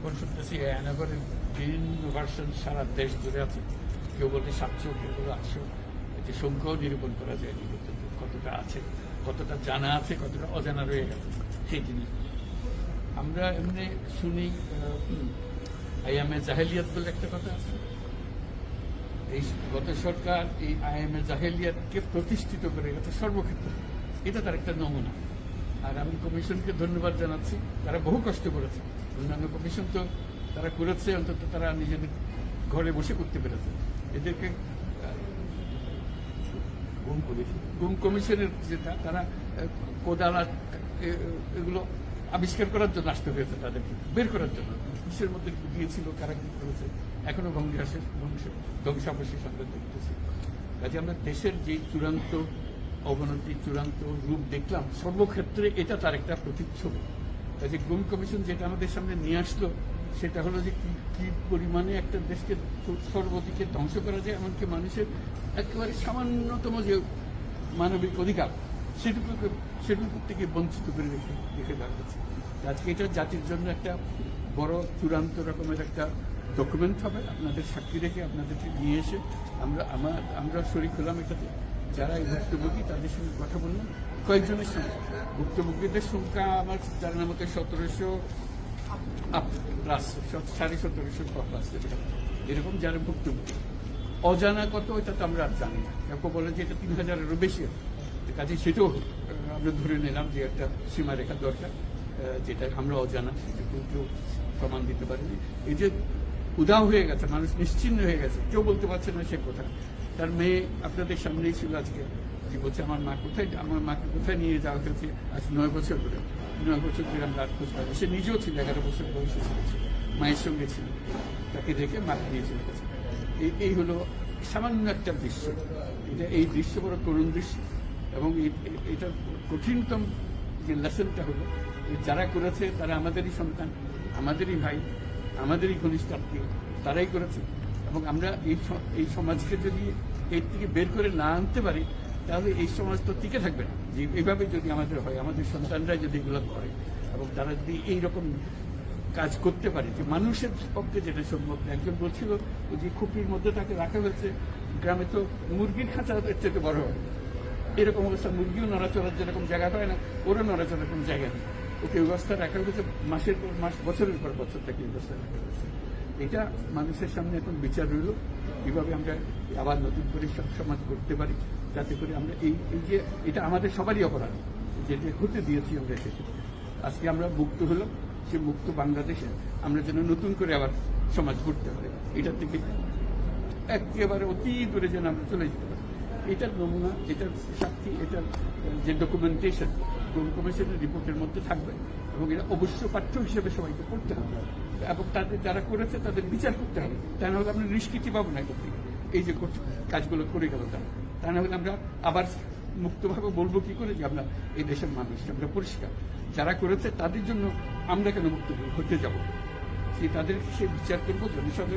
এখন শুনতেছি আয়নাগরের বিভিন্ন ভার্সন সারা দেশ জুড়ে আছে, কেউ বলে 700, কেউ বলে 800। এটি সংখ্যাও নিরূপণ করা যায়নি কতটা আছে, কতটা জানা আছে, কতটা অজানা রয়ে গেছে সেই জিনিস। আমরা এমনি শুনি আইএমএ জাহেলিয়াত বলে একটা কথা আছে। এই গত সরকার এই আইএমএ জাহেলিয়াতকে প্রতিষ্ঠিত করে গেছে সর্বক্ষেত্রে, এটা তার একটা নমুনা। আর আমি কমিশনকে ধন্যবাদ জানাচ্ছি, তারা বহু কষ্ট করেছে। অন্যান্য কমিশন তো তারা করেছে, অন্তত তারা নিজেদের ঘরে বসে করতে পেরেছে। এদেরকে গুম কমিশনের যেটা, তারা কোদালা এগুলো আবিষ্কার করার জন্য আসতে হয়েছে, তাদেরকে বের করার জন্য। কিসের মধ্যে গিয়েছিল, কারা কি করেছে, এখনো ধ্বংসাবশেষ আমরা দেখতেছি। কাজে আমরা দেশের যে চূড়ান্ত অবনতি, চূড়ান্ত রূপ দেখলাম, সর্বক্ষেত্রে এটা তার একটা প্রতিচ্ছবি। কাজে গুম কমিশন যেটা আমাদের সামনে নিয়ে আসলো, সেটা হলো যে কি পরিমাণে একটা দেশকে সর্বদিকে ধ্বংস করা যায়, এমনকি মানুষের একেবারে সামান্যতম যে মানবিক অধিকার সেটুকু থেকে বঞ্চিত করে রেখে দেওয়া হচ্ছে। আজকে এটা জাতির জন্য একটা বড় চূড়ান্ত রকমের একটা ডকুমেন্ট হবে। আপনাদের সাক্ষী রেখে, আপনাদেরকে নিয়ে এসে আমরা শরিক হলাম এটাতে। যারা এই ভুক্তভোগী তাদের সঙ্গে কথা বললাম, কয়েকজনের সঙ্গে। ভুক্তভোগীদের সংখ্যা আমার জানার মতো 1700 প্লাস, 1750 প্লাস এরকম যারা ভুক্তভোগী। অজানা কত এটা তো আমরা আর জানি না। কেউ বলে যে এটা 3000-এরও বেশি। কাজে সেটাও আমরা ধরে নিলাম যে একটা সীমারেখা দরকার, যেটা আমরা অজানা, সেটা কেউ প্রমাণ দিতে পারেনি। এই যে উদাও হয়ে গেছে, মানুষ নিশ্চিন্ন হয়ে গেছে, কেউ বলতে পারছে না সে কোথায়। তার মেয়ে আপনাদের সামনেই ছিল আজকে, যে বলছে আমার মাকে কোথায় নিয়ে যাওয়া হয়েছে। আজ 9 বছর ধরে আমরা আর খোঁজ পাবো। সে নিজেও ছিল, 11 বছর বয়সে ছিল, মায়ের সঙ্গে ছিল, তাকে দেখে মাকে নিয়ে চলে গেছে। এই হলো সামান্য একটা দৃশ্য। এই দৃশ্য বড় করুণ দৃশ্য। এবং এটার কঠিনতম যে লেসনটা হলো, যারা করেছে তারা আমাদেরই সন্তান, আমাদেরই ভাই, আমাদেরই ঘনিষ্ঠ আত্মীয়, তারাই করেছে। এবং আমরা এই সমাজকে যদি এর থেকে বের করে না আনতে পারি, তাহলে এই সমাজ তো টিকে থাকবে না। যে এইভাবে যদি আমাদের হয়, আমাদের সন্তানরা যদি এগুলো করে, এবং তারা যদি এইরকম কাজ করতে পারে, যে মানুষের পক্ষে যেটা সম্ভব। একজন বলছিল যে খুপির মধ্যে তাকে রাখা হয়েছে, গ্রামে তো মুরগির খাঁচা চেয়ে বড় হয়, এরকম অবস্থা। মুরগিও নড়াচড়ার যেরকম জায়গা হয় না, ওরও নড়াচড়ার কোনো জায়গা নেই। ওকে ব্যবস্থা রাখা হয়েছে, মাসের পর মাস, বছরের পর বছর তাকে ব্যবস্থা রাখা হয়েছে। এটা মানুষের সামনে এখন বিচার রইল, কিভাবে আমরা আবার নতুন করে সমাজ করতে পারি, যাতে করে আমরা এই যে এটা আমাদের সবারই অপরাধ, যে হতে দিয়েছি আমরা এসেছি। আজকে আমরা মুক্ত হলাম, সে মুক্ত বাংলাদেশে আমরা যেন নতুন করে আবার সমাজ গড়তে পারি, এটা থেকে একেবারে অতি দূরে যেন আমরা চলে যেতে পারি। এটার নমুনা, এটার সাক্ষী, এটার যে ডকুমেন্টেশন কমিশনের রিপোর্টের মধ্যে থাকবে, এবং এটা অবশ্য পাঠ্য হিসেবে সবাইকে পড়তে হবে, এবং তাদের যারা করেছে তাদের বিচার করতে হবে। তা না হলে আমরা নিষ্কৃতি পাবো না এটা থেকে। এই যে কাজগুলো করে গেল তা না হলে আমরা আবার মুক্তভাবে বলবো কি করে যে আমরা এই দেশের মানুষ, আমরা পরিষ্কার। যারা করেছে তাদের জন্য আমরা কেন মুক্ত হতে যাব, তাদের সে বিচার করবো জনসাধারণ।